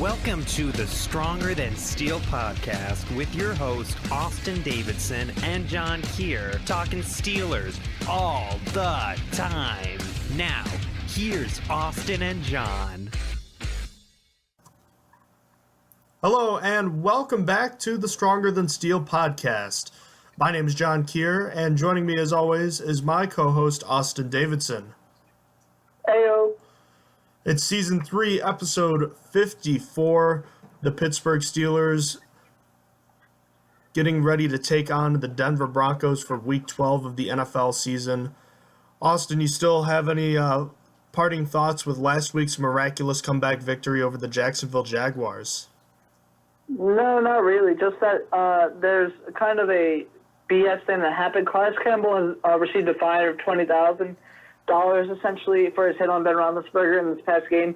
Welcome to the Stronger Than Steel podcast with your host, Austin Davidson and John Keir, talking Steelers all the time. Now, here's Austin and John. Hello, and welcome back to the Stronger Than Steel podcast. My name is John Keir, and joining me as always is my co-host, Austin Davidson. Heyo. It's Season 3, Episode 54, the Pittsburgh Steelers getting ready to take on the Denver Broncos for Week 12 of the NFL season. Austin, you still have any parting thoughts with last week's miraculous comeback victory over the Jacksonville Jaguars? No, not really. Just that there's kind of a BS thing that happened. Clive Campbell has received a fine of $20,000 essentially for his hit on Ben Roethlisberger in this past game.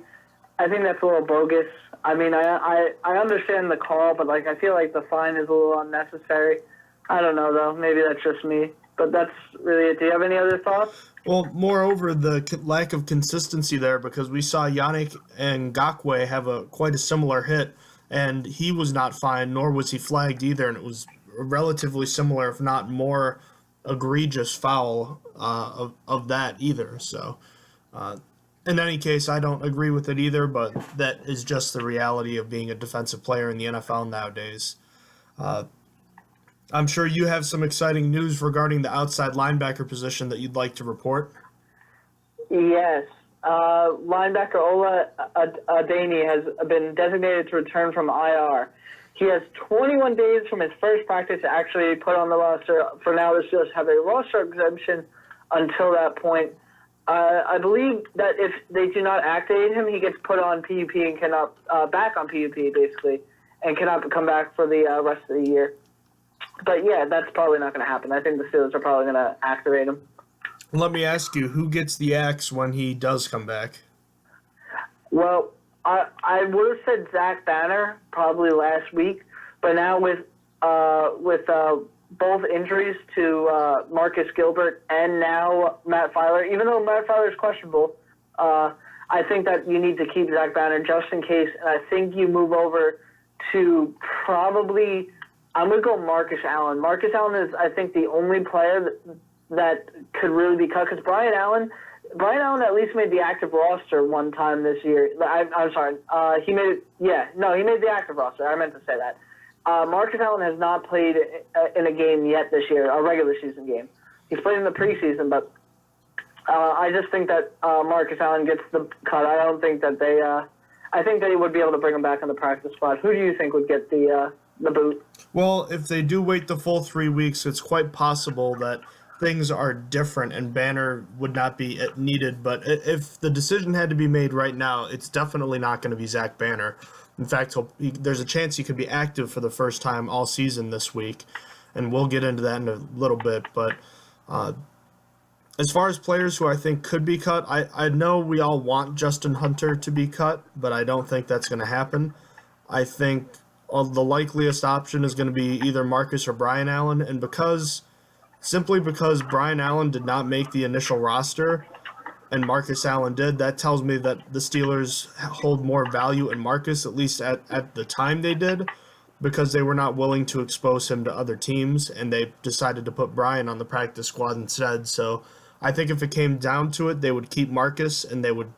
I think that's a little bogus. I mean, I understand the call, but I feel like the fine is a little unnecessary. I don't know though. Maybe that's just me. But that's really it. Do you have any other thoughts? Well, moreover, the lack of consistency there, because we saw Yannick Ngakoue have quite a similar hit, and he was not fined, nor was he flagged either, and it was a relatively similar, if not more egregious foul of that either. So, in any case, I don't agree with it either, but that is just the reality of being a defensive player in the NFL nowadays. I'm sure you have some exciting news regarding the outside linebacker position that you'd like to report. Yes. Linebacker Ola Adeni has been designated to return from IR. He has 21 days from his first practice to actually put on the roster. For now, the Steelers have a roster exemption until that point. I believe that if they do not activate him, he gets put on PUP and cannot back on PUP basically, and cannot come back for the rest of the year. But yeah, that's probably not going to happen. I think the Steelers are probably going to activate him. Let me ask you, who gets the axe when he does come back? Well, I would have said Zach Banner probably last week, but now with both injuries to Marcus Gilbert and now Matt Filer, even though Matt Filer is questionable, I think that you need to keep Zach Banner just in case. And I think you move over to probably, I'm going to go Marcus Allen. Marcus Allen is, I think, the only player that could really be cut, because Brian Allen at least made the active roster one time this year. I'm sorry. He made the active roster. I meant to say that. Marcus Allen has not played in a game yet this year, a regular season game. He's played in the preseason, but I just think that Marcus Allen gets the cut. I don't think that they I think they would be able to bring him back on the practice squad. Who do you think would get the boot? Well, if they do wait the full 3 weeks, it's quite possible that things are different and Banner would not be needed. But if the decision had to be made right now, it's definitely not going to be Zach Banner. In fact, there's a chance he could be active for the first time all season this week, and we'll get into that in a little bit. But as far as players who I think could be cut, I know we all want Justin Hunter to be cut, but I don't think that's going to happen. I think the likeliest option is going to be either Marcus or Brian Allen, and simply because Brian Allen did not make the initial roster and Marcus Allen did, that tells me that the Steelers hold more value in Marcus, at least at the time they did, because they were not willing to expose him to other teams, and they decided to put Brian on the practice squad instead. So I think if it came down to it, they would keep Marcus and they would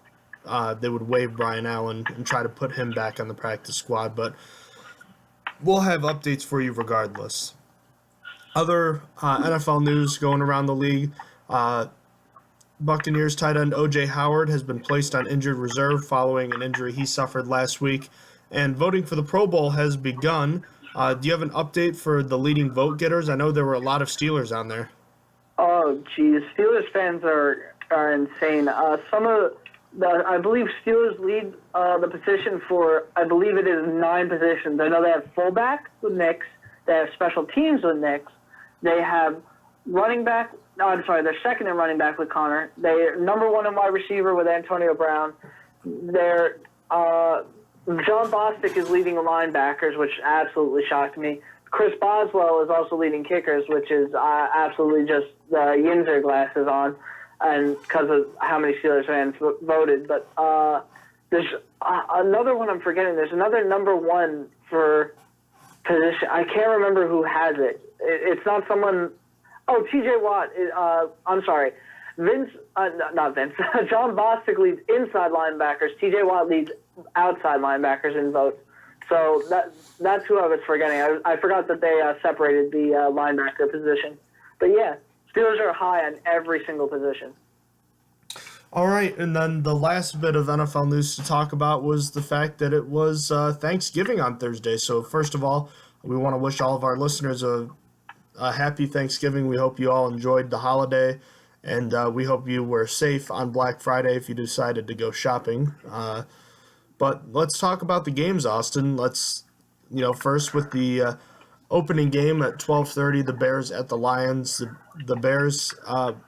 waive Brian Allen and try to put him back on the practice squad. But we'll have updates for you regardless. Other NFL news going around the league, Buccaneers tight end O.J. Howard has been placed on injured reserve following an injury he suffered last week, and voting for the Pro Bowl has begun. Do you have an update for the leading vote getters? I know there were a lot of Steelers on there. Oh, geez. Steelers fans are insane. I believe Steelers lead the position for, I believe it is 9 positions. I know they have fullback with Knicks. They have special teams with Knicks. They have running back. No, I'm sorry. They're second in running back with Connor. They're number 1 in wide receiver with Antonio Brown. They're John Bostic is leading linebackers, which absolutely shocked me. Chris Boswell is also leading kickers, which is absolutely just the Yinzer glasses on, and because of how many Steelers fans voted. But There's another one I'm forgetting. There's another number one for position. I can't remember who has it. It's not someone. Oh, T.J. Watt. I'm sorry. Not Vince. John Bostic leads inside linebackers. T.J. Watt leads outside linebackers in votes. So that's who I was forgetting. I forgot that they separated the linebacker position. But yeah, Steelers are high on every single position. All right, and then the last bit of NFL news to talk about was the fact that it was Thanksgiving on Thursday. So first of all, we want to wish all of our listeners a happy Thanksgiving. We hope you all enjoyed the holiday, and we hope you were safe on Black Friday if you decided to go shopping. But let's talk about the games, Austin. Let's, first with the opening game at 12:30, the Bears at the Lions. The Bears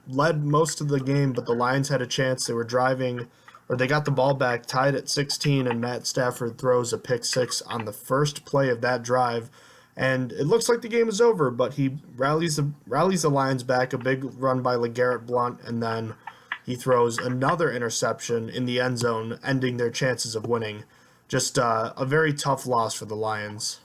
led most of the game, but the Lions had a chance. They were driving, or they got the ball back, tied at 16, and Matt Stafford throws a pick six on the first play of that drive. And it looks like the game is over, but he rallies the Lions back, a big run by LeGarrette Blount, and then he throws another interception in the end zone, ending their chances of winning. Just a very tough loss for the Lions.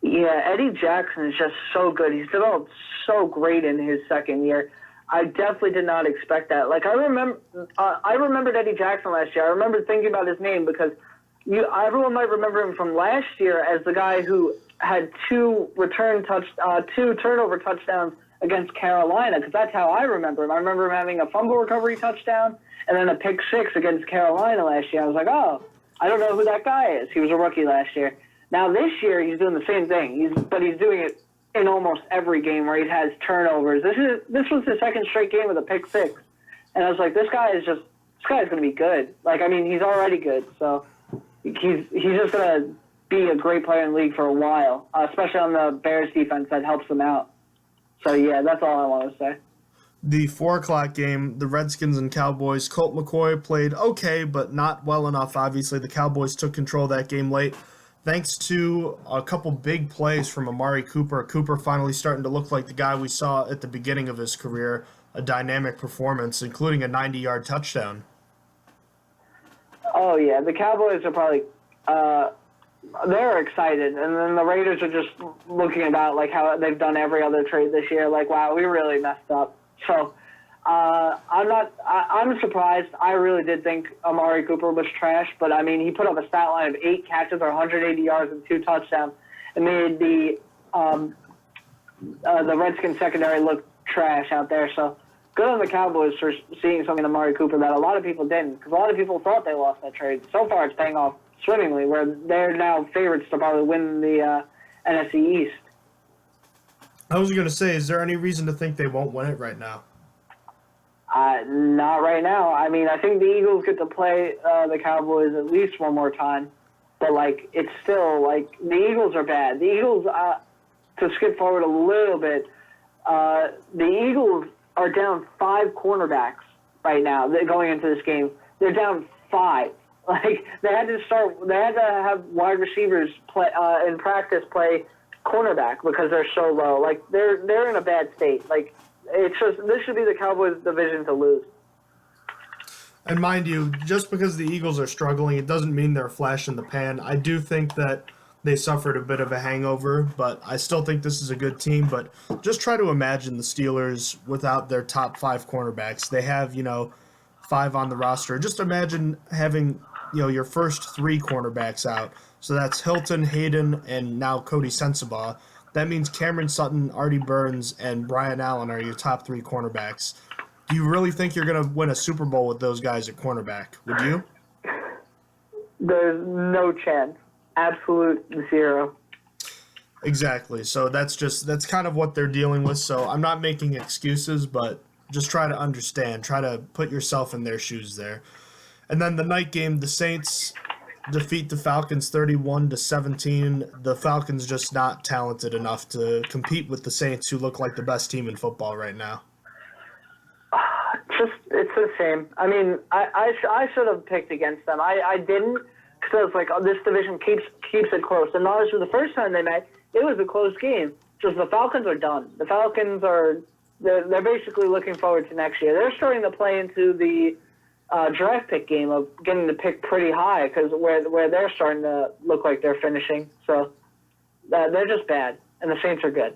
Yeah, Eddie Jackson is just so good. He's developed so great in his second year. I definitely did not expect that. Like I remembered Eddie Jackson last year. I remember thinking about his name because everyone might remember him from last year as the guy who had two turnover touchdowns against Carolina, because that's how I remember him. I remember him having a fumble recovery touchdown and then a pick six against Carolina last year. I was like, oh, I don't know who that guy is. He was a rookie last year. Now this year he's doing the same thing. But he's doing it in almost every game where he has turnovers. This was the second straight game with a pick six, and I was like, this guy's going to be good. Like, I mean, he's already good, so he's just going to be a great player in the league for a while, especially on the Bears defense that helps them out. So yeah, that's all I want to say. The 4 o'clock game, the Redskins and Cowboys. Colt McCoy played okay, but not well enough. Obviously, the Cowboys took control of that game late, thanks to a couple big plays from Amari Cooper. Cooper finally starting to look like the guy we saw at the beginning of his career, a dynamic performance, including a 90-yard touchdown. Oh, yeah. The Cowboys are probably they're excited, and then the Raiders are just looking about like how they've done every other trade this year. Like, wow, we really messed up. So I'm surprised. I really did think Amari Cooper was trash, but I mean, he put up a stat line of 8 catches or 180 yards and 2 touchdowns, and made the Redskins secondary look trash out there. So good on the Cowboys for seeing something in Amari Cooper that a lot of people didn't, because a lot of people thought they lost that trade. So far, it's paying off swimmingly, where they're now favorites to probably win the NFC East. I was going to say, is there any reason to think they won't win it right now? Not right now. I mean, I think the Eagles get to play the Cowboys at least one more time, but like it's still like the Eagles are bad. The Eagles, to skip forward a little bit, the Eagles are down 5 cornerbacks right now. They're going into this game. They're down 5. Like they had to have wide receivers play in practice play cornerback because they're so low. Like they're in a bad state. Like it's just this should be the Cowboys' division to lose. And mind you, just because the Eagles are struggling, it doesn't mean they're a flash in the pan. I do think that they suffered a bit of a hangover, but I still think this is a good team. But just try to imagine the Steelers without their top 5 cornerbacks. They have, 5 on the roster. Just imagine having, your first 3 cornerbacks out. So that's Hilton, Hayden, and now Cody Sensabaugh. That means Cameron Sutton, Artie Burns, and Brian Allen are your top 3 cornerbacks. Do you really think you're going to win a Super Bowl with those guys at cornerback? Would you? There's no chance. Absolute zero. Exactly. So that's kind of what they're dealing with. So I'm not making excuses, but just try to understand. Try to put yourself in their shoes there. And then the night game, the Saints defeat the Falcons 31-17. The Falcons just not talented enough to compete with the Saints, who look like the best team in football right now. It's the same. I mean, I should have picked against them. I didn't, because I was like, this division keeps it close. And honestly, the first time they met, it was a close game. Just the Falcons are done. The Falcons they're basically looking forward to next year. They're starting to play into the draft pick game of getting the pick pretty high because where they're starting to look like they're finishing. So they're just bad, and the Saints are good.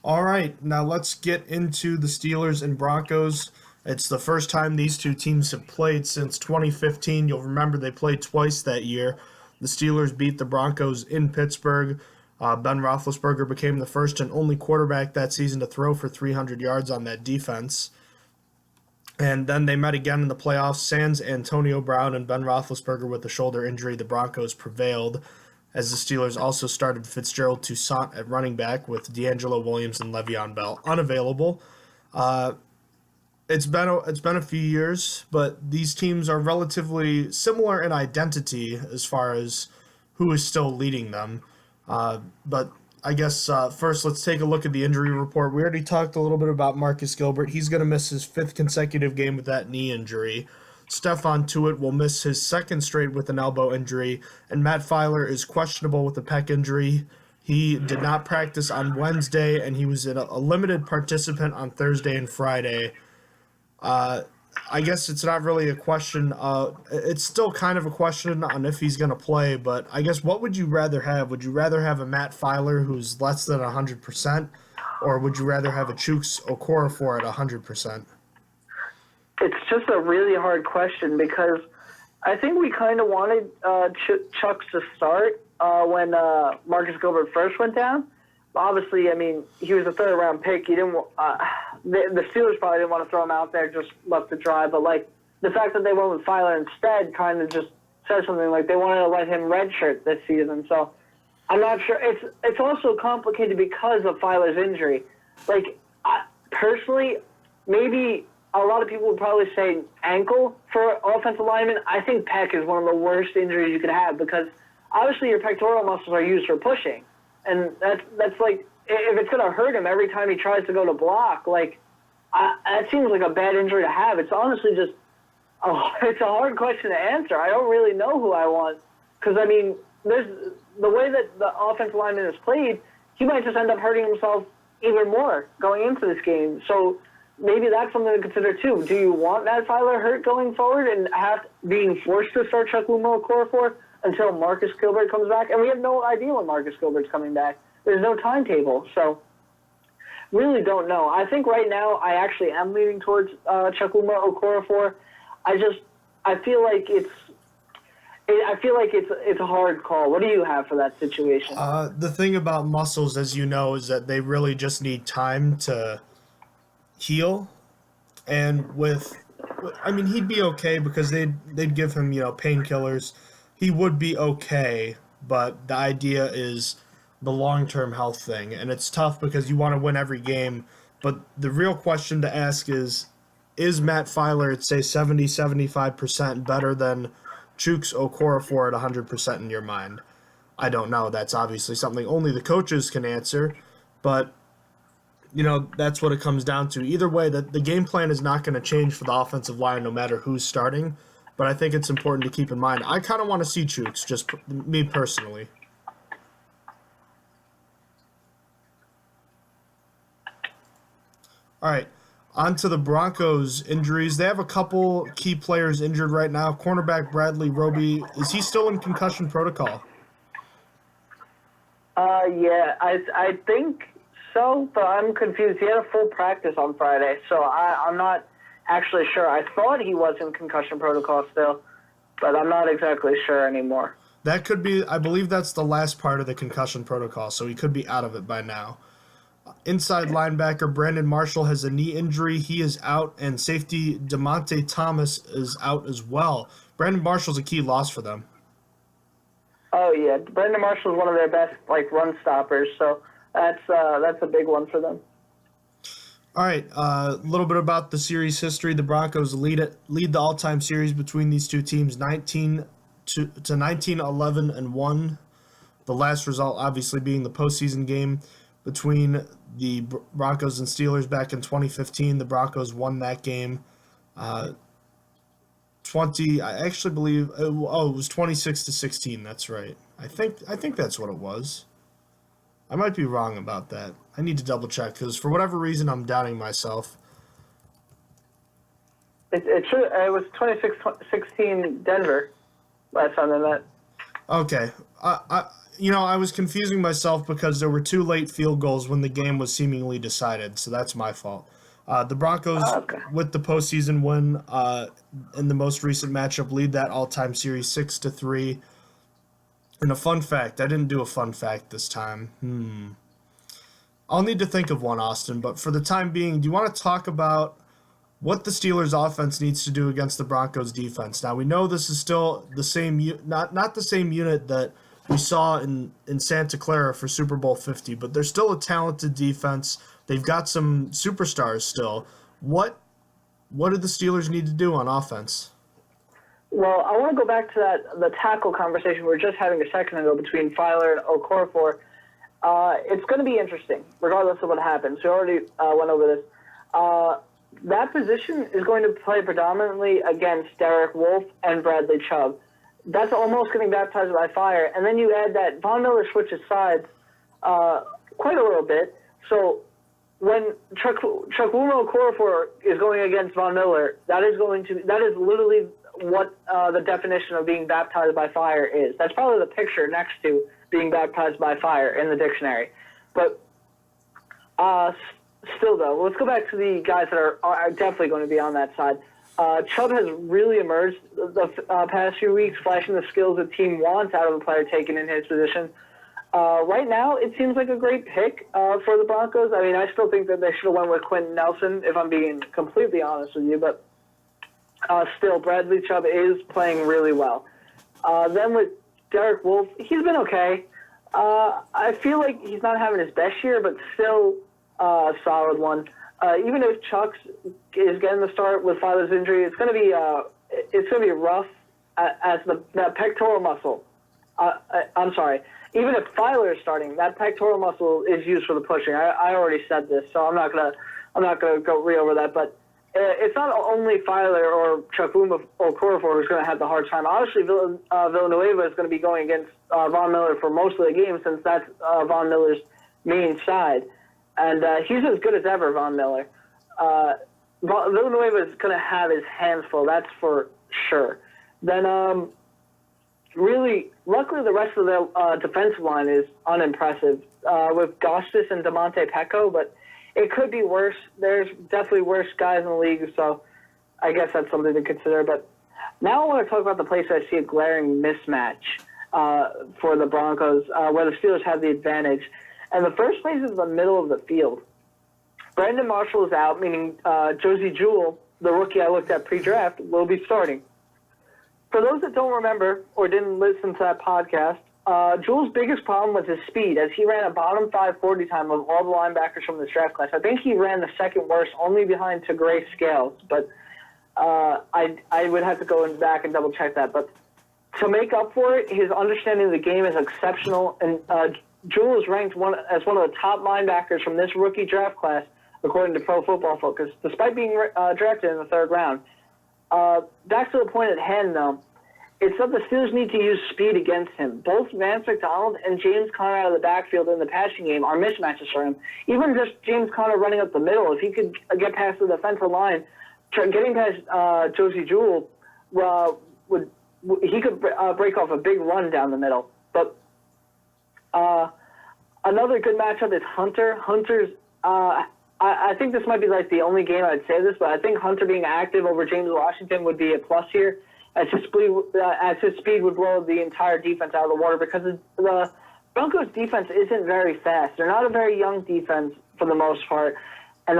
All right, now let's get into the Steelers and Broncos. It's the first time these two teams have played since 2015. You'll remember they played twice that year. The Steelers beat the Broncos in Pittsburgh. Ben Roethlisberger became the first and only quarterback that season to throw for 300 yards on that defense. And then they met again in the playoffs. Sans Antonio Brown and Ben Roethlisberger with a shoulder injury. The Broncos prevailed, as the Steelers also started Fitzgerald Toussaint at running back with D'Angelo Williams and Le'Veon Bell unavailable. It's been a few years, but these teams are relatively similar in identity as far as who is still leading them. But I guess first let's take a look at the injury report. We already talked a little bit about Marcus Gilbert. He's going to miss his 5th consecutive game with that knee injury. Stephon Tuitt will miss his 2nd straight with an elbow injury, and Matt Filer is questionable with a pec injury. He did not practice on Wednesday, and he was a limited participant on Thursday and Friday. I guess it's not really a question. It's still kind of a question on if he's going to play, but I guess what would you rather have? Would you rather have a Matt Filer who's less than 100%, or would you rather have a Chuks Okorafor at 100%? It's just a really hard question because I think we kind of wanted Chucks to start when Marcus Gilbert first went down. Obviously, I mean, he was a 3rd-round pick. He didn't. The Steelers probably didn't want to throw him out there, just left to dry. But like the fact that they went with Filer instead, kind of just says something. Like they wanted to let him redshirt this season. So I'm not sure. It's also complicated because of Filer's injury. Like personally, maybe a lot of people would probably say ankle for offensive linemen. I think pec is one of the worst injuries you could have because obviously your pectoral muscles are used for pushing. And that's like, if it's going to hurt him every time he tries to go to block, like, that seems like a bad injury to have. It's honestly just, it's a hard question to answer. I don't really know who I want. Because, I mean, there's the way that the offensive lineman is played, he might just end up hurting himself even more going into this game. So maybe that's something to consider, too. Do you want Matt Filer hurt going forward and being forced to start Chukwuma Okorafor until Marcus Gilbert comes back? And we have no idea when Marcus Gilbert's coming back. There's no timetable, so really don't know. I think right now I actually am leaning towards Chukwuma Okorafor. I feel like it's a hard call. What do you have for that situation? The thing about muscles, as you know, is that they really just need time to heal. And he'd be okay because they'd give him, painkillers. He would be okay, but the idea is the long-term health thing, and it's tough because you want to win every game, but the real question to ask is Matt Filer at, say, 70-75% better than Chuks Okorafor at 100% in your mind? I don't know. That's obviously something only the coaches can answer, but, that's what it comes down to. Either way, the game plan is not going to change for the offensive line no matter who's starting. But I think it's important to keep in mind. I kind of want to see Chuks, just me personally. All right, on to the Broncos injuries. They have a couple key players injured right now. Cornerback Bradley Roby, is he still in concussion protocol? Yeah, I think so, but I'm confused. He had a full practice on Friday, so I'm not actually sure. I thought he was in concussion protocol still, but I'm not exactly sure anymore. That could be, I believe that's the last part of the concussion protocol, so he could be out of it by now. Inside linebacker Brandon Marshall has a knee injury. He is out, and safety DeMonte Thomas is out as well. Brandon Marshall's a key loss for them. Oh, yeah. Brandon Marshall is one of their best run stoppers, so that's a big one for them. All right, a little bit about the series history. The Broncos lead the all-time series between these two teams, 19 to 19, 11, and 1. The last result, obviously, being the postseason game between the Broncos and Steelers back in 2015. The Broncos won that game. I actually believe. It was 26-16. That's right. I think that's what it was. I might be wrong about that. I need to double check because for whatever reason I'm doubting myself. It was 26-16 Denver last time they met. Okay. I was confusing myself because there were 2 late field goals when the game was seemingly decided, so that's my fault. The Broncos, with the postseason win in the most recent matchup, lead that all-time series 6-3. And a fun fact, I didn't do a fun fact this time. I'll need to think of one, Austin, but for the time being, do you want to talk about what the Steelers' offense needs to do against the Broncos' defense? Now, we know this is still the same, not the same unit that we saw in Santa Clara for Super Bowl 50, but they're still a talented defense. They've got some superstars still. What do the Steelers need to do on offense? Well, I want to go back to the tackle conversation we were just having a second ago between Filer and Okorafor. It's going to be interesting, regardless of what happens. We already went over this. That position is going to play predominantly against Derek Wolfe and Bradley Chubb. That's almost getting baptized by fire. And then you add that Von Miller switches sides quite a little bit. So when Chukwuma Okorafor is going against Von Miller, that is literally what the definition of being baptized by fire is. That's probably the picture next to being baptized by fire in the dictionary. But still, though, let's go back to the guys that are definitely going to be on that side. Chubb has really emerged the past few weeks, flashing the skills the team wants out of a player taken in his position. Right now, it seems like a great pick for the Broncos. I mean, I still think that they should have went with Quentin Nelson, if I'm being completely honest with you. But still, Bradley Chubb is playing really well. Then with Derek Wolfe, he's been okay. I feel like he's not having his best year, but still a solid one. Even if Chucks is getting the start with Filer's injury, it's going to be rough as that pectoral muscle. I'm sorry. Even if Filer is starting, that pectoral muscle is used for the pushing. I already said this, so I'm not gonna go re-over that. But it's not only Filer or Chukwuma Okorafor who's going to have the hard time. Obviously, Villanueva is going to be going against Von Miller for most of the game, since that's Von Miller's main side. And he's as good as ever, Von Miller. Villanueva is going to have his hands full, that's for sure. Then, luckily the rest of their defensive line is unimpressive with Gostis and DeMonte Pecco, but it could be worse. There's definitely worse guys in the league, so I guess that's something to consider. But now I want to talk about the place I see a glaring mismatch for the Broncos, where the Steelers have the advantage. And the first place is the middle of the field. Brandon Marshall is out, meaning Josie Jewell, the rookie I looked at pre-draft, will be starting. For those that don't remember or didn't listen to that podcast, Jewell's biggest problem was his speed, as he ran a bottom 5 40 time of all the linebackers from this draft class. I think he ran the second worst, only behind Tegray Scales, but I would have to go back and double-check that. But to make up for it, his understanding of the game is exceptional, and Jewell is ranked as one of the top linebackers from this rookie draft class, according to Pro Football Focus, despite being drafted in the 3rd round. Back to the point at hand, though. It's that the Steelers need to use speed against him. Both Vance McDonald and James Conner out of the backfield in the passing game are mismatches for him. Even just James Conner running up the middle, if he could get past the defensive line, getting past Josie Jewell, he could break off a big run down the middle. But another good matchup is Hunter. Hunter's I think this might be like the only game I'd say this, but I think Hunter being active over James Washington would be a plus here, as his speed would blow the entire defense out of the water, because the Broncos' defense isn't very fast. They're not a very young defense for the most part, and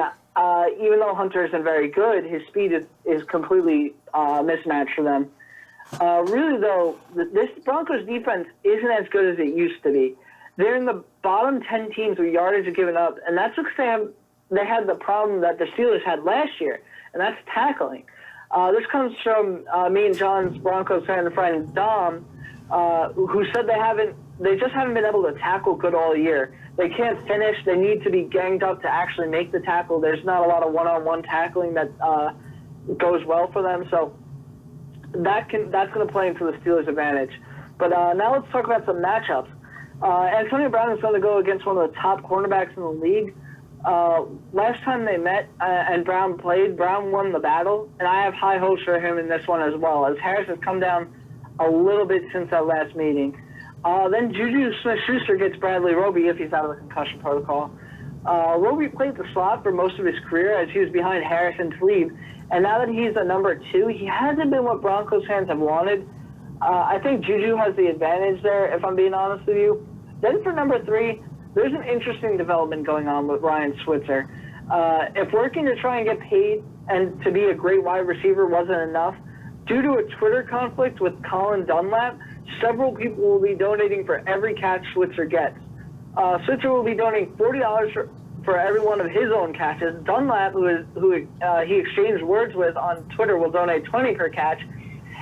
even though Hunter isn't very good, his speed is completely mismatched for them. Really, though, this Broncos defense isn't as good as it used to be. They're in the bottom 10 teams with yardage given up, and that's because they had the problem that the Steelers had last year, and that's tackling. This comes from me and John's Broncos fan friend Dom, who said they just haven't been able to tackle good all year. They can't finish. They need to be ganged up to actually make the tackle. There's not a lot of one-on-one tackling that goes well for them, so that's going to play into the Steelers' advantage. But now let's talk about some matchups. Antonio Brown is going to go against one of the top cornerbacks in the league. Last time they met and Brown played, Brown won the battle, and I have high hopes for him in this one as well, as Harris has come down a little bit since that last meeting. Then Juju Smith-Schuster gets Bradley Roby if he's out of the concussion protocol. Roby played the slot for most of his career as he was behind Harris and Talib, and now that he's a number 2, he hasn't been what Broncos fans have wanted. I think Juju has the advantage there, if I'm being honest with you. Then for number 3, there's an interesting development going on with Ryan Switzer. If working to try and get paid and to be a great wide receiver wasn't enough, due to a Twitter conflict with Colin Dunlap, several people will be donating for every catch Switzer gets. Switzer will be donating $40 for every one of his own catches. Dunlap, who he exchanged words with on Twitter, will donate $20 per catch,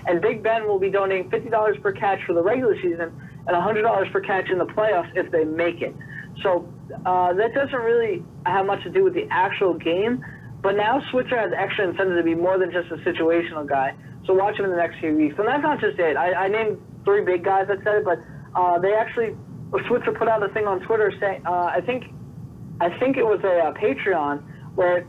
and Big Ben will be donating $50 per catch for the regular season and $100 per catch in the playoffs if they make it. So that doesn't really have much to do with the actual game, but now Switzer has extra incentive to be more than just a situational guy. So watch him in the next few weeks. And that's not just it. I named 3 big guys that said it, but they actually, Switzer put out a thing on Twitter saying, I think it was a Patreon where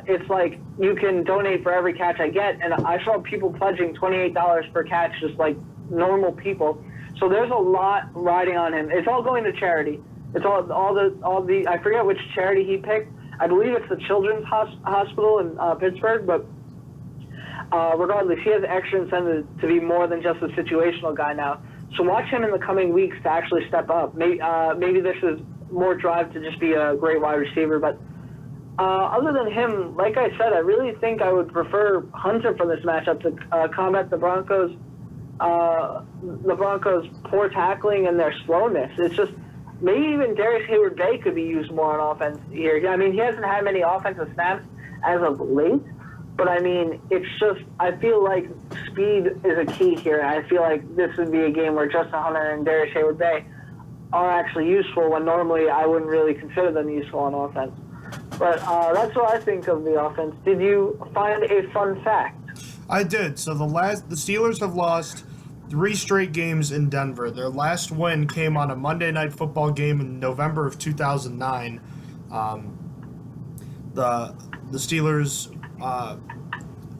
it's like you can donate for every catch I get, and I saw people pledging $28 per catch, just like normal people. So there's a lot riding on him. It's all going to charity. It's all the I forget which charity he picked. I believe it's the Children's Hospital in Pittsburgh, but regardless, he has extra incentive to be more than just a situational guy now. So watch him in the coming weeks to actually step up. Maybe this is more drive to just be a great wide receiver, but other than him, like I said, I really think I would prefer Hunter for this matchup to combat the Broncos' poor tackling and their slowness. It's just maybe even Darius Hayward-Bay could be used more on offense here. I mean, he hasn't had many offensive snaps as of late, but I mean, it's just, I feel like speed is a key here. I feel like this would be a game where Justin Hunter and Darius Hayward-Bay are actually useful when normally I wouldn't really consider them useful on offense. But that's what I think of the offense. Did you find a fun fact? I did. So the Steelers have lost 3 straight games in Denver. Their last win came on a Monday Night Football game in November of 2009. The Steelers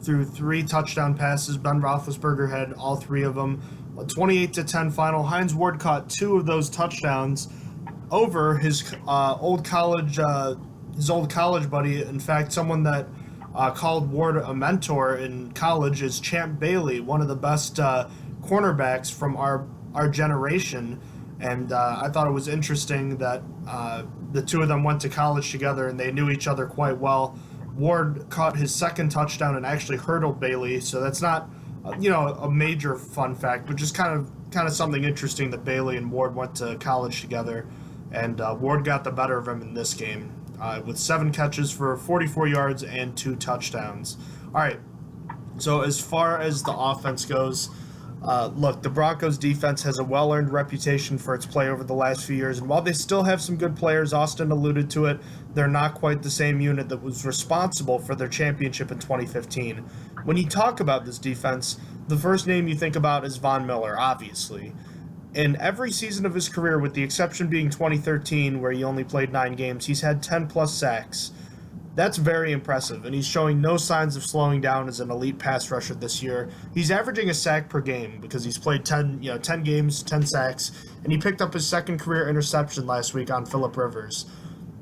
threw 3 touchdown passes. Ben Roethlisberger had all 3 of them. A 28-10 final. Hines Ward caught 2 of those touchdowns over his old college buddy. In fact, someone that called Ward a mentor in college is Champ Bailey, one of the best cornerbacks from our generation. And I thought it was interesting that the 2 of them went to college together and they knew each other quite well. Ward caught his second touchdown and actually hurdled Bailey, so that's not a major fun fact, but just kind of something interesting that Bailey and Ward went to college together, and Ward got the better of him in this game with 7 catches for 44 yards and 2 touchdowns. All right, so as far as the offense goes, look, the Broncos defense has a well-earned reputation for its play over the last few years, and while they still have some good players, Austin alluded to it, they're not quite the same unit that was responsible for their championship in 2015. When you talk about this defense, the first name you think about is Von Miller, obviously. In every season of his career, with the exception being 2013, where he only played 9 games, he's had 10-plus sacks. That's very impressive, and he's showing no signs of slowing down as an elite pass rusher this year. He's averaging a sack per game because he's played 10 games, 10 sacks, and he picked up his second career interception last week on Phillip Rivers.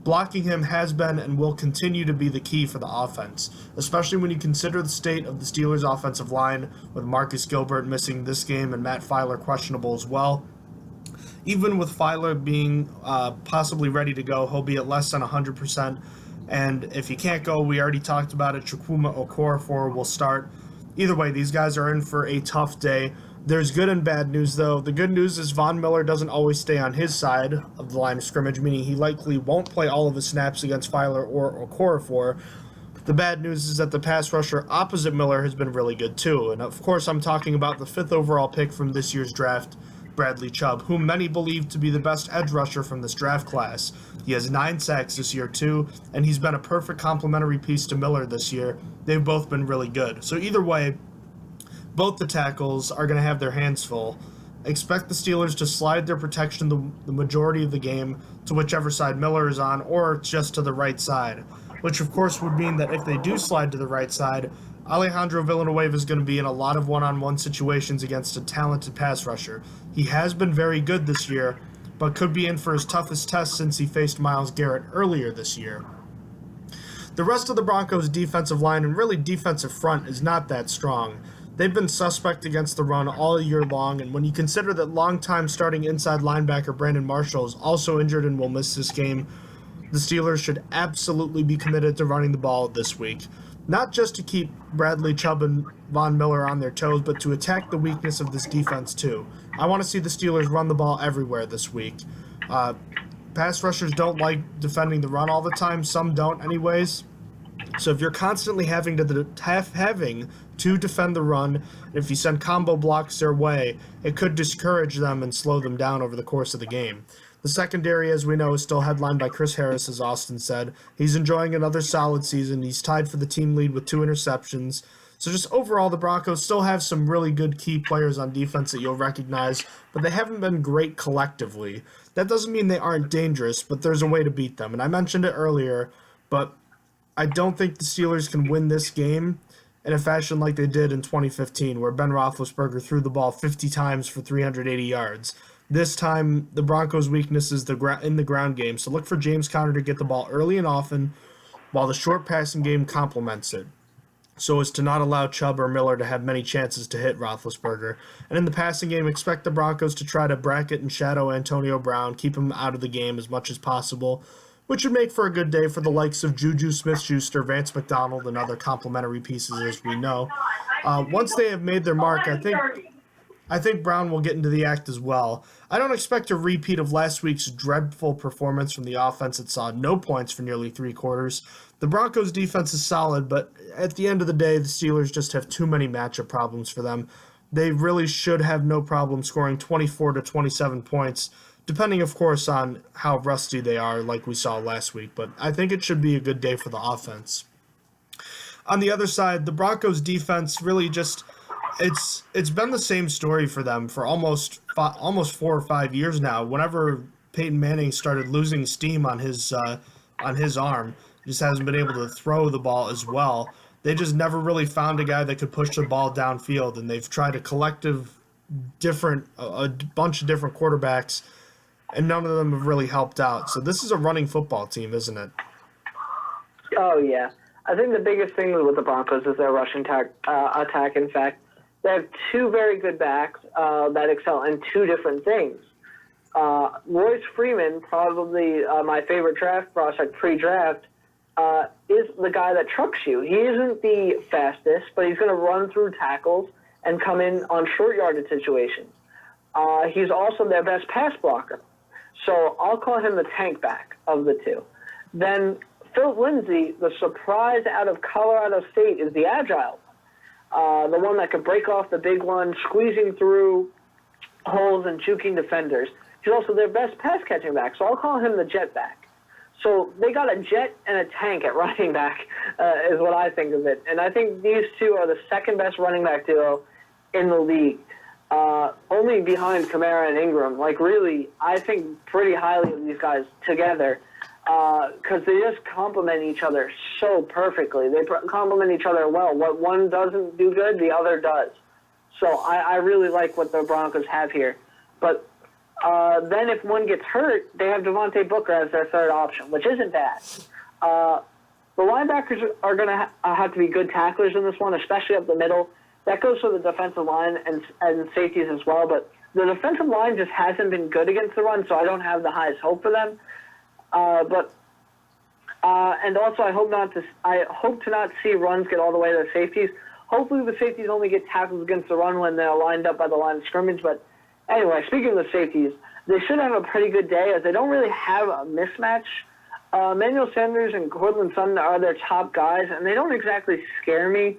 Blocking him has been and will continue to be the key for the offense, especially when you consider the state of the Steelers' offensive line, with Marcus Gilbert missing this game and Matt Feiler questionable as well. Even with Feiler being possibly ready to go, he'll be at less than 100%. And if he can't go, we already talked about it, Chukwuma Okorafor will start. Either way, these guys are in for a tough day. There's good and bad news, though. The good news is Von Miller doesn't always stay on his side of the line of scrimmage, meaning he likely won't play all of his snaps against Feiler or Okorafor. The bad news is that the pass rusher opposite Miller has been really good, too. And of course, I'm talking about the 5th overall pick from this year's draft, Bradley Chubb, whom many believe to be the best edge rusher from this draft class. He has 9 sacks this year, too, and he's been a perfect complementary piece to Miller this year. They've both been really good. So either way, both the tackles are going to have their hands full. Expect the Steelers to slide their protection the majority of the game to whichever side Miller is on, or just to the right side, which of course would mean that if they do slide to the right side, Alejandro Villanueva is going to be in a lot of one-on-one situations against a talented pass rusher. He has been very good this year, but could be in for his toughest test since he faced Myles Garrett earlier this year. The rest of the Broncos' defensive line and really defensive front is not that strong. They've been suspect against the run all year long, and when you consider that longtime starting inside linebacker Brandon Marshall is also injured and will miss this game, the Steelers should absolutely be committed to running the ball this week. Not just to keep Bradley Chubb and Von Miller on their toes, but to attack the weakness of this defense too. I want to see the Steelers run the ball everywhere this week. Pass rushers don't like defending the run all the time. Some don't anyways. So if you're constantly having to defend the run, and if you send combo blocks their way, it could discourage them and slow them down over the course of the game. The secondary, as we know, is still headlined by Chris Harris, as Austin said. He's enjoying another solid season. He's tied for the team lead with 2 interceptions. So just overall, the Broncos still have some really good key players on defense that you'll recognize, but they haven't been great collectively. That doesn't mean they aren't dangerous, but there's a way to beat them. And I mentioned it earlier, but I don't think the Steelers can win this game in a fashion like they did in 2015, where Ben Roethlisberger threw the ball 50 times for 380 yards. This time, the Broncos' weakness is in the ground game, so look for James Conner to get the ball early and often, while the short passing game complements it, so as to not allow Chubb or Miller to have many chances to hit Roethlisberger. And in the passing game, expect the Broncos to try to bracket and shadow Antonio Brown, keep him out of the game as much as possible, which would make for a good day for the likes of Juju Smith-Schuster, Vance McDonald, and other complementary pieces, as we know. Once they have made their mark, I think Brown will get into the act as well. I don't expect a repeat of last week's dreadful performance from the offense that saw no points for nearly 3 quarters. The Broncos' defense is solid, but at the end of the day, the Steelers just have too many matchup problems for them. They really should have no problem scoring 24 to 27 points, depending, of course, on how rusty they are, like we saw last week. But I think it should be a good day for the offense. On the other side, the Broncos' defense really just... It's been the same story for them for almost 4 or 5 years now. Whenever Peyton Manning started losing steam on his arm, just hasn't been able to throw the ball as well. They just never really found a guy that could push the ball downfield, and they've tried a bunch of different quarterbacks, and none of them have really helped out. So this is a running football team, isn't it? Oh yeah, I think the biggest thing with the Broncos is their rushing attack. In fact, they have 2 very good backs that excel in 2 different things. Royce Freeman, probably my favorite draft prospect pre-draft, is the guy that trucks you. He isn't the fastest, but he's going to run through tackles and come in on short yardage situations. He's also their best pass blocker. So I'll call him the tank back of the 2. Then Phil Lindsay, the surprise out of Colorado State, is the agile one. The one that could break off the big one, squeezing through holes and juking defenders. He's also their best pass-catching back, so I'll call him the jet back. So they got a jet and a tank at running back, is what I think of it. And I think these 2 are the second-best running back duo in the league, only behind Kamara and Ingram. Like, really, I think pretty highly of these guys together, because they just complement each other so perfectly. They complement each other well. What one doesn't do good, the other does. So I really like what the Broncos have here. But then if one gets hurt, they have Devontae Booker as their third option, which isn't bad. The linebackers are going to have to be good tacklers in this one, especially up the middle. That goes for the defensive line and safeties as well. But the defensive line just hasn't been good against the run, so I don't have the highest hope for them. And also I hope to not see runs get all the way to the safeties. Hopefully the safeties only get tackles against the run when they're lined up by the line of scrimmage. But anyway, speaking of the safeties, they should have a pretty good day as they don't really have a mismatch. Emmanuel Sanders and Cortland Sutton are their top guys, and they don't exactly scare me.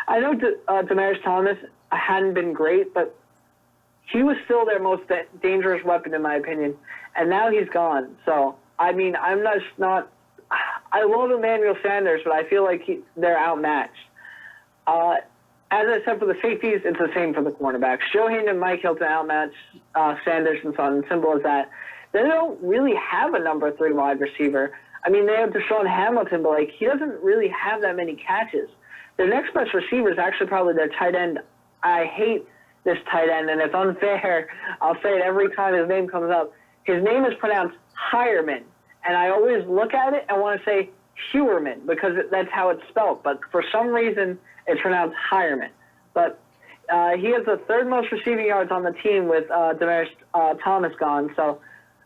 I know Demaryius Thomas hadn't been great, but he was still their most dangerous weapon in my opinion, and now he's gone. So, I mean, I love Emmanuel Sanders, but I feel like they're outmatched. as I said for the safeties, it's the same for the cornerbacks. Joe Hayden and Mike Hilton outmatch Sanders and Son. Simple as that. They don't really have a number 3 wide receiver. I mean, they have Deshaun Hamilton, but he doesn't really have that many catches. Their next best receiver is actually probably their tight end. I hate this tight end, and it's unfair. I'll say it every time his name comes up. His name is pronounced Hireman, and I always look at it and want to say Hewerman because that's how it's spelled. But for some reason, it's pronounced Hireman. But he has the 3rd most receiving yards on the team with Demaryius Thomas gone. So,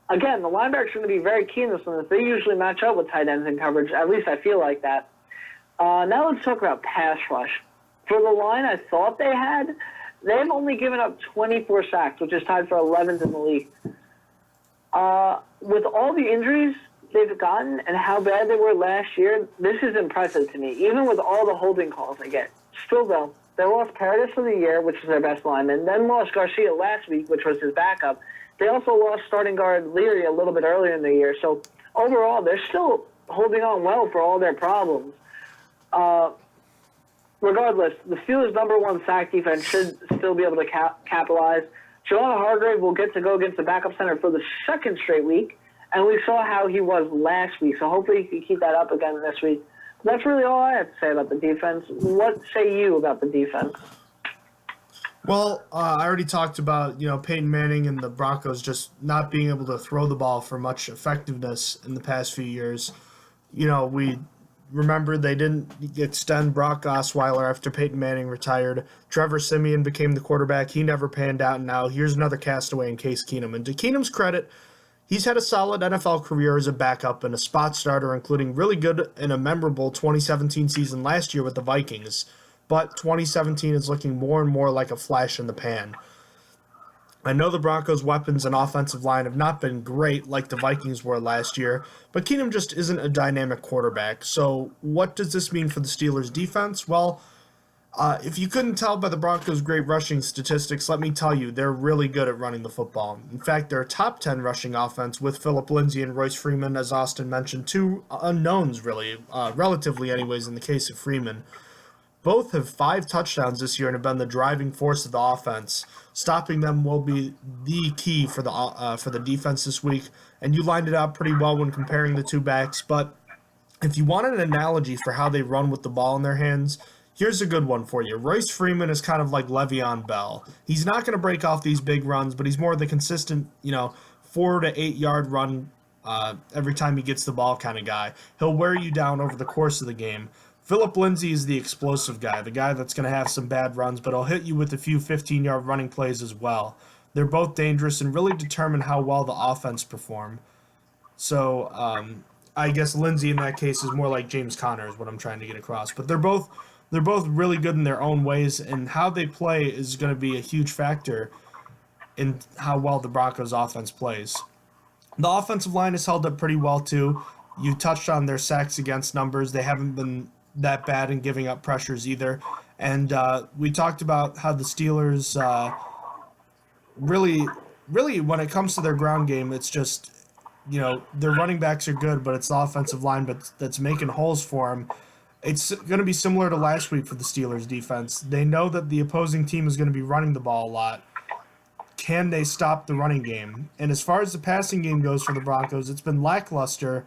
again, the linebackers are going to be very key in this one. They usually match up with tight ends in coverage. At least I feel like that. Now let's talk about pass rush. For the line I thought they had, they've only given up 24 sacks, which is tied for 11th in the league. With all the injuries they've gotten and how bad they were last year, this is impressive to me, even with all the holding calls they get. Still, though, they lost Paradis for the year, which is their best lineman, then lost Garcia last week, which was his backup. They also lost starting guard Leary a little bit earlier in the year. So, overall, they're still holding on well for all their problems. Regardless, the Steelers' number 1 sack defense should still be able to capitalize. Jonah Hargrave will get to go against the backup center for the 2nd straight week, and we saw how he was last week, so hopefully he can keep that up again this week. That's really all I have to say about the defense. What say you about the defense? Well, I already talked about, Peyton Manning and the Broncos just not being able to throw the ball for much effectiveness in the past few years. We remember they didn't extend Brock Osweiler after Peyton Manning retired. Trevor Siemian became the quarterback. He never panned out, and now here's another castaway in Case Keenum. And to Keenum's credit, he's had a solid NFL career as a backup and a spot starter, including really good and a memorable 2017 season last year with the Vikings. But 2017 is looking more and more like a flash in the pan. I know the Broncos' weapons and offensive line have not been great like the Vikings were last year, but Keenum just isn't a dynamic quarterback. So what does this mean for the Steelers' defense? Well, if you couldn't tell by the Broncos' great rushing statistics, let me tell you, they're really good at running the football. In fact, they're a top 10 rushing offense with Phillip Lindsay and Royce Freeman, as Austin mentioned, 2 unknowns really, relatively anyways in the case of Freeman. Both have 5 touchdowns this year and have been the driving force of the offense. Stopping them will be the key for the defense this week, and you lined it out pretty well when comparing the 2 backs. But if you want an analogy for how they run with the ball in their hands, here's a good one for you. Royce Freeman is kind of like Le'Veon Bell. He's not going to break off these big runs, but he's more the consistent, 4 to 8 yard run every time he gets the ball kind of guy. He'll wear you down over the course of the game. Phillip Lindsay is the explosive guy, the guy that's going to have some bad runs, but he'll hit you with a few 15-yard running plays as well. They're both dangerous and really determine how well the offense perform. So I guess Lindsay in that case is more like James Conner is what I'm trying to get across. But they're both really good in their own ways, and how they play is going to be a huge factor in how well the Broncos offense plays. The offensive line has held up pretty well too. You touched on their sacks against numbers. They haven't been that bad in giving up pressures either. And we talked about how the Steelers really, when it comes to their ground game, it's just, their running backs are good, but it's the offensive line that's making holes for them. It's going to be similar to last week for the Steelers defense. They know that the opposing team is going to be running the ball a lot. Can they stop the running game? And as far as the passing game goes for the Broncos, it's been lackluster.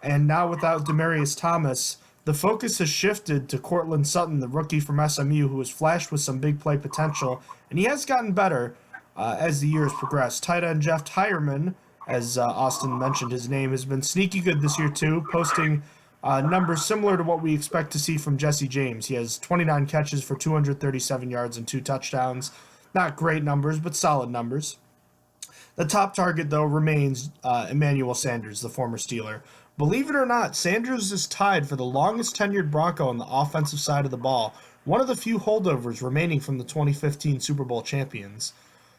And now without Demaryius Thomas, the focus has shifted to Cortland Sutton, the rookie from SMU, who has flashed with some big play potential. And he has gotten better as the years progress. Tight end Jeff Tyerman, as Austin mentioned his name, has been sneaky good this year too, posting numbers similar to what we expect to see from Jesse James. He has 29 catches for 237 yards and 2 touchdowns. Not great numbers, but solid numbers. The top target, though, remains Emmanuel Sanders, the former Steeler. Believe it or not, Sanders is tied for the longest tenured Bronco on the offensive side of the ball, one of the few holdovers remaining from the 2015 Super Bowl champions.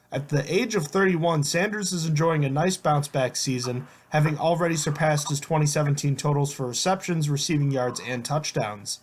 At the age of 31, Sanders is enjoying a nice bounce-back season, having already surpassed his 2017 totals for receptions, receiving yards, and touchdowns.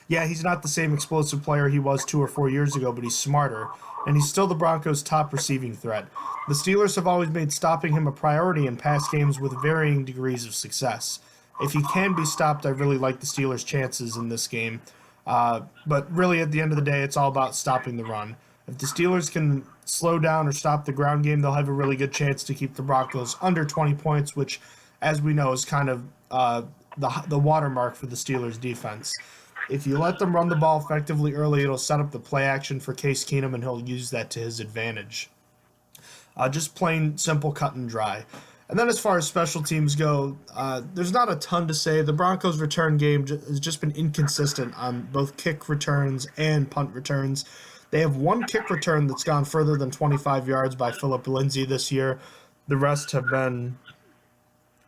Yeah, he's not the same explosive player he was 2 or 4 years ago, but he's smarter, and he's still the Broncos' top receiving threat. The Steelers have always made stopping him a priority in past games with varying degrees of success. If he can be stopped, I really like the Steelers' chances in this game. But really, at the end of the day, it's all about stopping the run. If the Steelers can slow down or stop the ground game, they'll have a really good chance to keep the Broncos under 20 points, which, as we know, is kind of the watermark for the Steelers' defense. If you let them run the ball effectively early, it'll set up the play action for Case Keenum, and he'll use that to his advantage. Just plain simple, cut and dry. And then as far as special teams go, there's not a ton to say. The Broncos' return game has just been inconsistent on both kick returns and punt returns. They have one kick return that's gone further than 25 yards by Philip Lindsay this year. The rest have been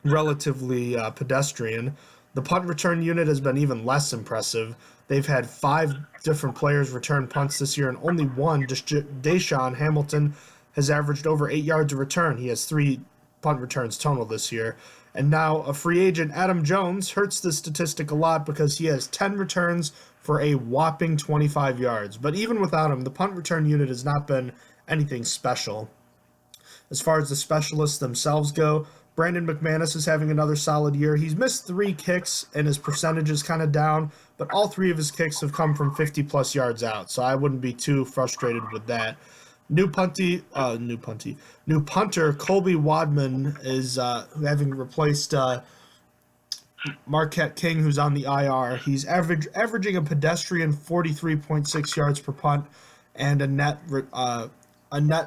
relatively pedestrian. The punt return unit has been even less impressive. They've had 5 different players return punts this year, and only one, Deshaun Hamilton, has averaged over 8 yards a return. He has 3 punt returns total this year. And now a free agent, Adam Jones, hurts the statistic a lot because he has 10 returns for a whopping 25 yards. But even without him, the punt return unit has not been anything special. As far as the specialists themselves go, Brandon McManus is having another solid year. He's missed 3 kicks, and his percentage is kind of down, but all 3 of his kicks have come from 50-plus yards out, so I wouldn't be too frustrated with that. New punter Colby Wadman is having replaced Marquette King, who's on the IR. He's averaging a pedestrian 43.6 yards per punt and a net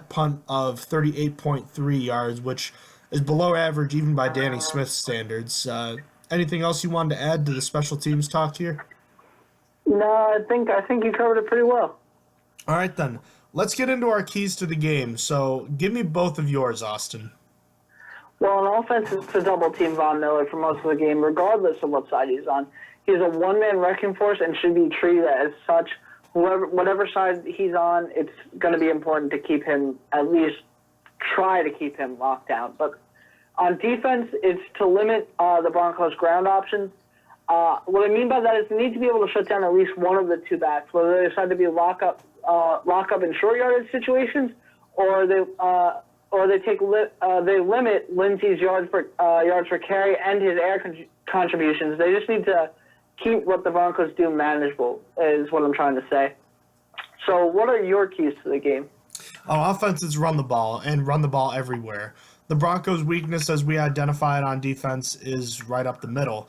punt of 38.3 yards, which is below average even by Danny Smith's standards. Anything else you wanted to add to the special teams talk here? No, I think you covered it pretty well. All right, then. Let's get into our keys to the game. So give me both of yours, Austin. Well, on offense, it's to double-team Von Miller for most of the game, regardless of what side he's on. He's a one-man wrecking force and should be treated as such. Whatever side he's on, it's going to be important to keep him, at least try to keep him locked down. But on defense, it's to limit the Broncos' ground options. What I mean by that is they need to be able to shut down at least one of the 2 backs, whether they decide to be lock up in short yardage situations, or they limit Lindsey's yards per carry and his air contributions. They just need to keep what the Broncos do manageable, is what I'm trying to say. So what are your keys to the game? On offense, it's run the ball, and run the ball everywhere. The Broncos' weakness, as we identified on defense, is right up the middle,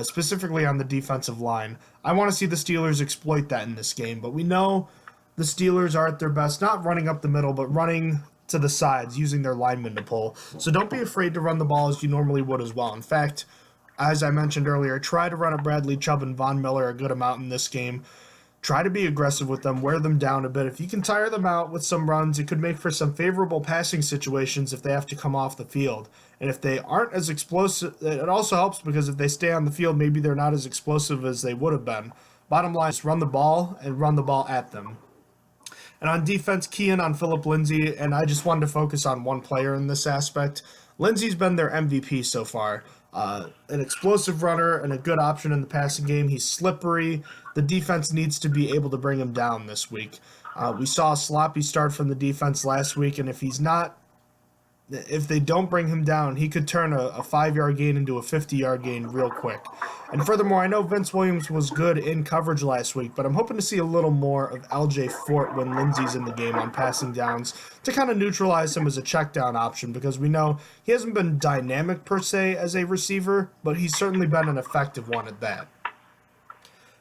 specifically on the defensive line. I want to see the Steelers exploit that in this game, but we know the Steelers are at their best, not running up the middle, but running to the sides, using their linemen to pull. So don't be afraid to run the ball as you normally would as well. In fact, as I mentioned earlier, try to run at Bradley Chubb and Von Miller a good amount in this game. Try to be aggressive with them, wear them down a bit. If you can tire them out with some runs, it could make for some favorable passing situations if they have to come off the field. And if they aren't as explosive, it also helps because if they stay on the field, maybe they're not as explosive as they would have been. Bottom line is run the ball and run the ball at them. And on defense, key in on Philip Lindsay, and I just wanted to focus on one player in this aspect. Lindsay's been their MVP so far. An explosive runner and a good option in the passing game. He's slippery. The defense needs to be able to bring him down this week. We saw a sloppy start from the defense last week, and if they don't bring him down, he could turn a 5-yard gain into a 50-yard gain real quick. And furthermore, I know Vince Williams was good in coverage last week, but I'm hoping to see a little more of LJ Fort when Lindsey's in the game on passing downs to kind of neutralize him as a check down option, because we know he hasn't been dynamic per se as a receiver, but he's certainly been an effective one at that.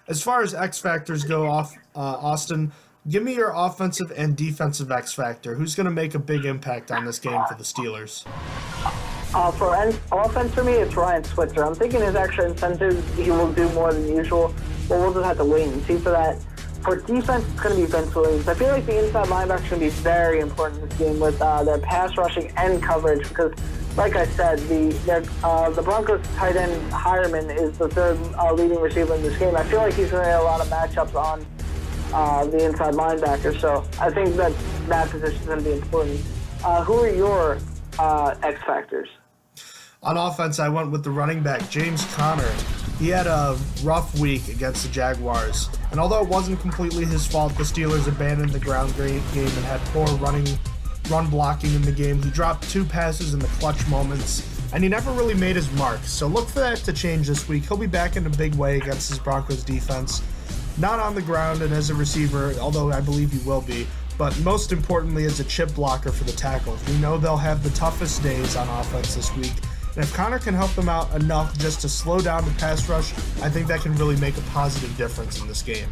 As far as X factors go, Austin, give me your offensive and defensive X factor. Who's going to make a big impact on this game for the Steelers? For offense for me, it's Ryan Switzer. I'm thinking his extra incentives, he will do more than usual, but we'll just have to wait and see for that. For defense, it's going to be Vince Williams. I feel like the inside linebackers are going to be very important in this game with their pass rushing and coverage because, like I said, the Broncos tight end Hireman is the third leading receiver in this game. I feel like he's going to have a lot of matchups on the inside linebacker, so I think that position is going to be important. Who are your X factors? On offense, I went with the running back, James Conner. He had a rough week against the Jaguars, and although it wasn't completely his fault, the Steelers abandoned the ground game and had poor run blocking in the game. He dropped 2 passes in the clutch moments, and he never really made his mark, so look for that to change this week. He'll be back in a big way against his Broncos defense. not on the ground and as a receiver, although I believe he will be, but most importantly as a chip blocker for the tackles. We know they'll have the toughest days on offense this week, and if Connor can help them out enough just to slow down the pass rush, I think that can really make a positive difference in this game.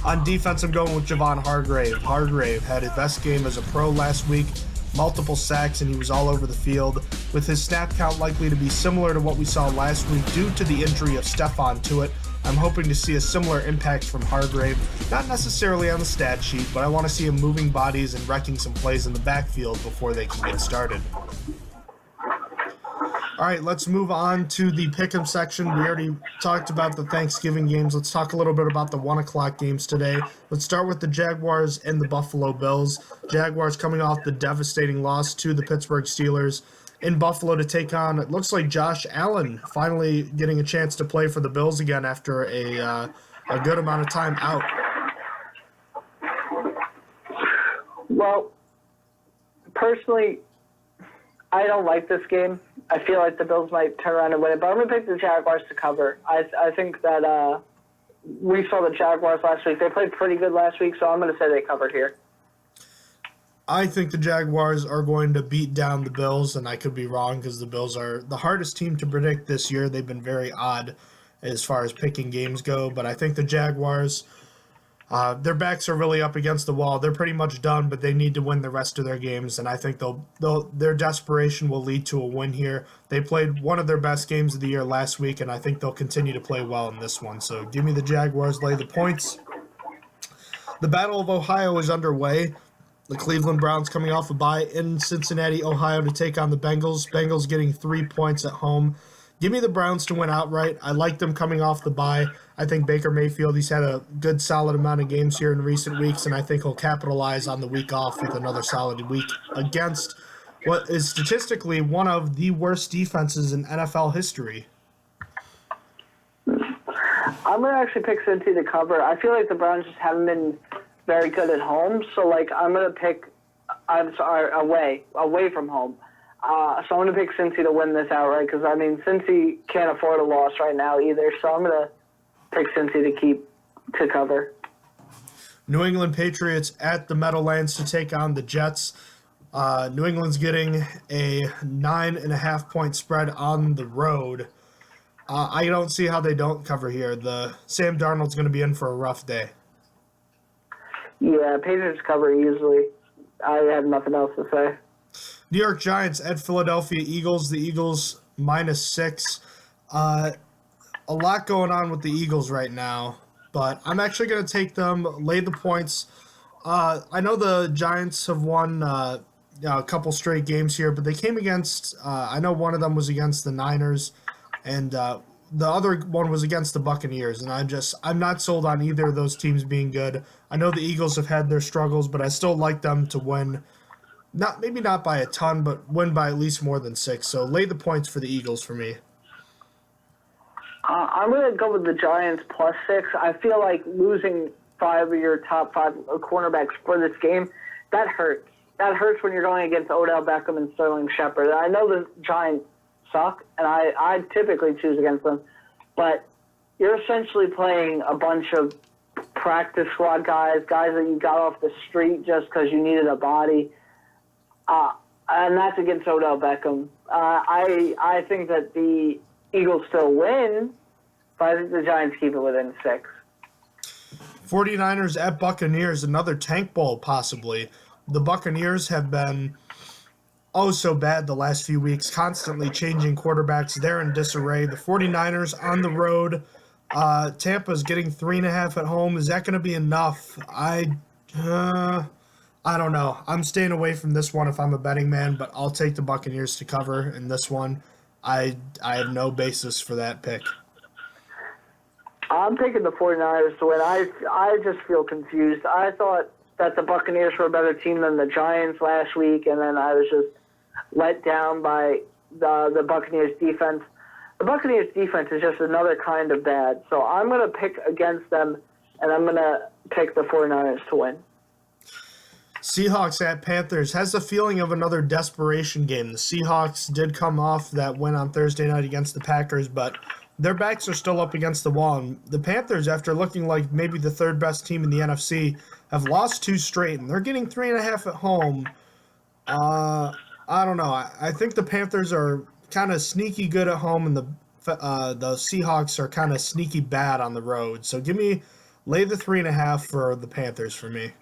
On defense, I'm going with Javon Hargrave. Hargrave had his best game as a pro last week, multiple sacks, and he was all over the field. With his snap count likely to be similar to what we saw last week due to the injury of Stephon Tuitt, I'm hoping to see a similar impact from Hargrave, not necessarily on the stat sheet, but I want to see him moving bodies and wrecking some plays in the backfield before they can get started. All right, let's move on to the pick'em section. We already talked about the Thanksgiving games. Let's talk a little bit about the 1 o'clock games today. Let's start with the Jaguars and the Buffalo Bills. Jaguars coming off the devastating loss to the Pittsburgh Steelers in Buffalo to take on, it looks like Josh Allen finally getting a chance to play for the Bills again after a good amount of time out. Well, personally, I don't like this game. I feel like the Bills might turn around and win it, but I'm going to pick the Jaguars to cover. I think that we saw the Jaguars last week. They played pretty good last week, so I'm going to say they covered here. I think the Jaguars are going to beat down the Bills, and I could be wrong because the Bills are the hardest team to predict this year. They've been very odd as far as picking games go, but I think the Jaguars, their backs are really up against the wall. They're pretty much done, but they need to win the rest of their games, and I think their desperation will lead to a win here. They played one of their best games of the year last week, and I think they'll continue to play well in this one. So give me the Jaguars, lay the points. The Battle of Ohio is underway. The Cleveland Browns coming off a bye in Cincinnati, Ohio to take on the Bengals. Bengals getting 3 points at home. Give me the Browns to win outright. I like them coming off the bye. I think Baker Mayfield, he's had a good solid amount of games here in recent weeks, and I think he'll capitalize on the week off with another solid week against what is statistically one of the worst defenses in NFL history. I'm going to actually pick Cincy to cover. I feel like the Browns just haven't been very good at home, so I'm going to pick, away from home. So I'm going to pick Cincy to win this outright because, Cincy can't afford a loss right now either, so I'm going to pick Cincy to cover. New England Patriots at the Meadowlands to take on the Jets. New England's getting a 9.5 point spread on the road. I don't see how they don't cover here. Sam Darnold's going to be in for a rough day. Yeah, Patriots cover easily. I have nothing else to say. New York Giants at Philadelphia Eagles. The Eagles -6. A lot going on with the Eagles right now, but I'm actually going to take them, lay the points. I know the Giants have won a couple straight games here, but they came against, I know one of them was against the Niners, and the other one was against the Buccaneers, and I'm not sold on either of those teams being good. I know the Eagles have had their struggles, but I still like them to win. Maybe not by a ton, but win by at least more than 6. So lay the points for the Eagles for me. I'm going to go with the Giants +6. I feel like losing 5 of your top 5 cornerbacks for this game, that hurts. That hurts when you're going against Odell Beckham and Sterling Shepard. I know the Giants suck, and I typically choose against them, but you're essentially playing a bunch of practice squad guys that you got off the street just because you needed a body, and that's against Odell Beckham. I think that the Eagles still win, but I think the Giants keep it within 6. 49ers at Buccaneers, another tank bowl possibly. The Buccaneers have been so bad the last few weeks, constantly changing quarterbacks. They're in disarray. The 49ers on the road. Tampa's getting 3.5 at home. Is that going to be enough? I don't know. I'm staying away from this one if I'm a betting man, but I'll take the Buccaneers to cover in this one. I have no basis for that pick. I'm taking the 49ers to win. I just feel confused. I thought that the Buccaneers were a better team than the Giants last week, and then I was just let down by the Buccaneers defense. The Buccaneers defense is just another kind of bad. So I'm going to pick against them, and I'm going to pick the 49ers to win. Seahawks at Panthers has the feeling of another desperation game. The Seahawks did come off that win on Thursday night against the Packers, but their backs are still up against the wall. And the Panthers, after looking like maybe the third best team in the NFC, have lost 2 straight, and they're getting 3.5 at home. I don't know. I think the Panthers are kind of sneaky good at home, and the Seahawks are kind of sneaky bad on the road. So lay the 3.5 for the Panthers for me.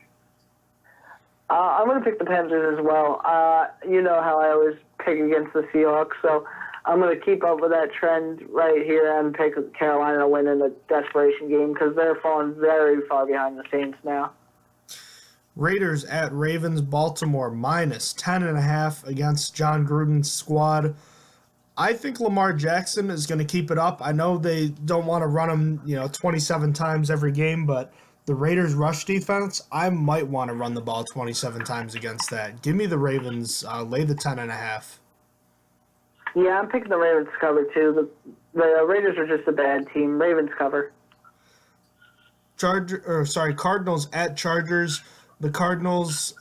I'm going to pick the Panthers as well. You know how I always pick against the Seahawks, so I'm going to keep up with that trend right here and pick Carolina to win in a desperation game because they're falling very far behind the Saints now. Raiders at Ravens. Baltimore minus 10.5 against John Gruden's squad. I think Lamar Jackson is going to keep it up. I know they don't want to run him, 27 times every game, but the Raiders' rush defense, I might want to run the ball 27 times against that. Give me the Ravens. Lay the 10.5. Yeah, I'm picking the Ravens to cover too. The Raiders are just a bad team. Ravens cover. Cardinals at Chargers. The Cardinals,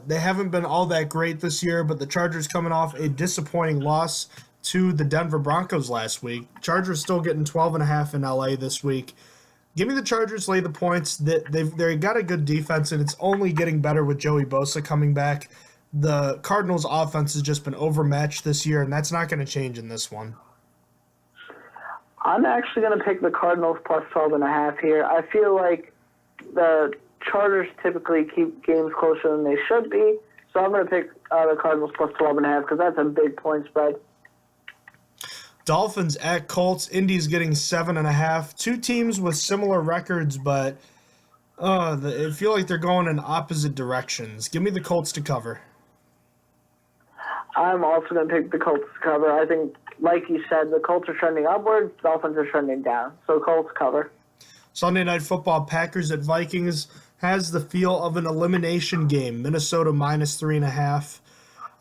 they haven't been all that great this year, but the Chargers coming off a disappointing loss to the Denver Broncos last week. Chargers still getting 12.5 in LA this week. Give me the Chargers, lay the points. They've got a good defense, and it's only getting better with Joey Bosa coming back. The Cardinals' offense has just been overmatched this year, and that's not going to change in this one. I'm actually going to pick the Cardinals plus 12.5 here. I feel like the Chargers typically keep games closer than they should be, so I'm going to pick the Cardinals plus 12.5 because that's a big point spread. Dolphins at Colts. Indy's getting 7.5. 2 teams with similar records, but I feel like they're going in opposite directions. Give me the Colts to cover. I'm also going to pick the Colts to cover. I think, like you said, the Colts are trending upwards, Dolphins are trending down. So Colts cover. Sunday Night Football, Packers at Vikings has the feel of an elimination game. Minnesota minus 3.5.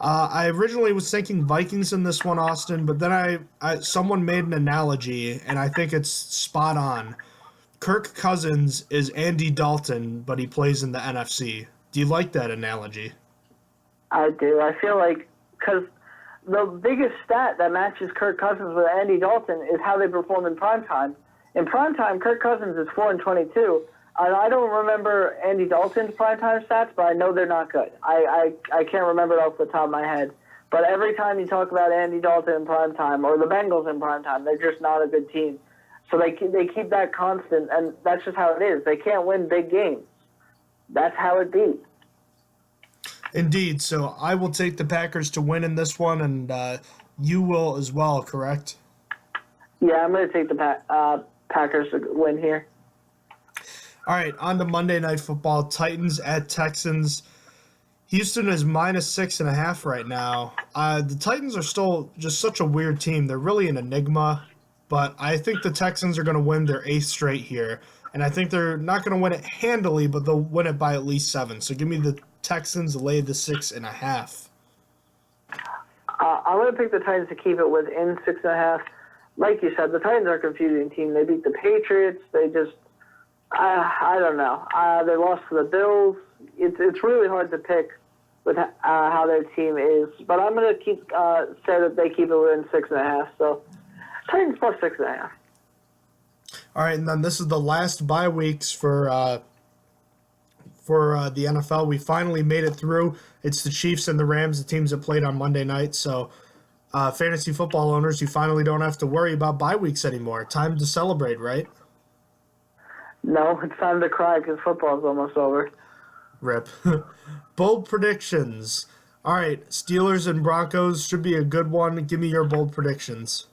I originally was thinking Vikings in this one, Austin, but then someone made an analogy, and I think it's spot on. Kirk Cousins is Andy Dalton, but he plays in the NFC. Do you like that analogy? I do. I feel like because the biggest stat that matches Kirk Cousins with Andy Dalton is how they perform in primetime. In primetime, Kirk Cousins is 4-22. And I don't remember Andy Dalton's primetime stats, but I know they're not good. I can't remember it off the top of my head. But every time you talk about Andy Dalton in primetime or the Bengals in primetime, they're just not a good team. So they keep that constant, and that's just how it is. They can't win big games. That's how it be. Indeed. So I will take the Packers to win in this one, and you will as well, correct? Yeah, I'm going to take the Packers to win here. All right, on to Monday Night Football. Titans at Texans. Houston is minus 6.5 right now. The Titans are still just such a weird team. They're really an enigma, but I think the Texans are going to win their 8th straight here, and I think they're not going to win it handily, but they'll win it by at least 7. So give me the Texans, lay the 6.5. I'm going to pick the Titans to keep it within 6.5. Like you said, the Titans are a confusing team. They beat the Patriots. They just I don't know. They lost to the Bills. It's really hard to pick with how their team is. But I'm going to say that they keep it within 6.5. So Titans plus 6.5. All right, and then this is the last bye weeks for the NFL. We finally made it through. It's the Chiefs and the Rams, the teams that played on Monday night. So fantasy football owners, you finally don't have to worry about bye weeks anymore. Time to celebrate, right? No, it's time to cry because football's almost over. Rip. Bold predictions. All right, Steelers and Broncos should be a good one. Give me your bold predictions.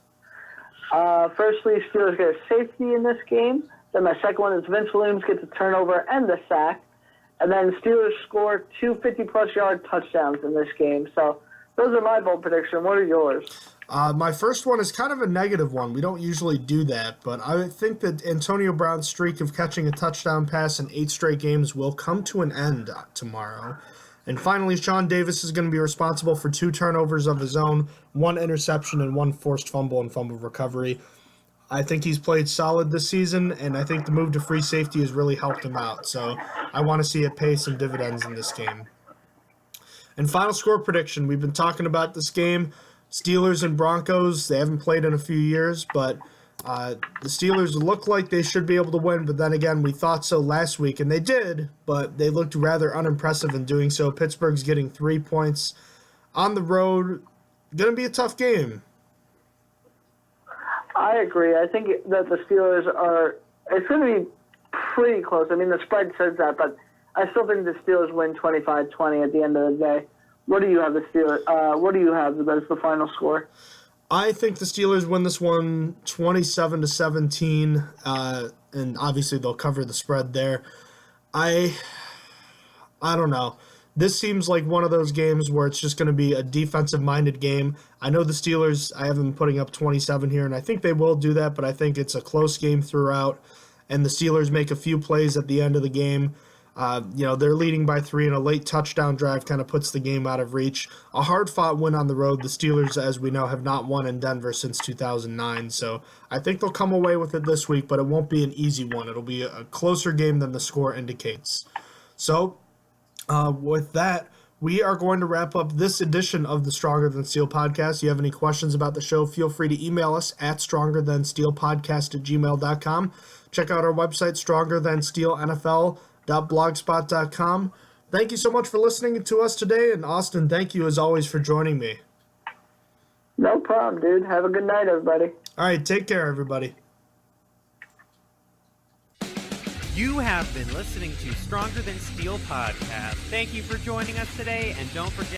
Firstly, Steelers get a safety in this game. Then my second one is Vince Williams gets a turnover and the sack. And then Steelers score 2 50-plus yard touchdowns in this game. So those are my bold predictions. What are yours? My first one is kind of a negative one. We don't usually do that, but I think that Antonio Brown's streak of catching a touchdown pass in 8 straight games will come to an end tomorrow. And finally, Sean Davis is going to be responsible for 2 turnovers of his own, 1 interception and 1 forced fumble and fumble recovery. I think he's played solid this season, and I think the move to free safety has really helped him out. So I want to see it pay some dividends in this game. And final score prediction. We've been talking about this game. Steelers and Broncos, they haven't played in a few years, but The Steelers look like they should be able to win, but then again, we thought so last week, and they did, but they looked rather unimpressive in doing so. Pittsburgh's getting 3 points on the road. Going to be a tough game. I agree. I think that the Steelers it's going to be pretty close. I mean, the spread says that, but I still think the Steelers win 25-20 at the end of the day. What do you have what do you have as the final score? I think the Steelers win this one 27-17, and obviously they'll cover the spread there. I don't know. This seems like one of those games where it's just going to be a defensive-minded game. I know the Steelers, I have them putting up 27 here, and I think they will do that, but I think it's a close game throughout, and the Steelers make a few plays at the end of the game. They're leading by 3, and a late touchdown drive kind of puts the game out of reach. A hard-fought win on the road. The Steelers, as we know, have not won in Denver since 2009, so I think they'll come away with it this week, but it won't be an easy one. It'll be a closer game than the score indicates. So, with that, we are going to wrap up this edition of the Stronger Than Steel podcast. If you have any questions about the show, feel free to email us at strongerthansteelpodcast@gmail.com. Check out our website, strongerthansteelnfl.blogspot.com. Thank you so much for listening to us today, and Austin, thank you as always for joining me. No problem, dude. Have a good night, everybody. All right, take care, everybody. You have been listening to Stronger Than Steel podcast. Thank you for joining us today, and don't forget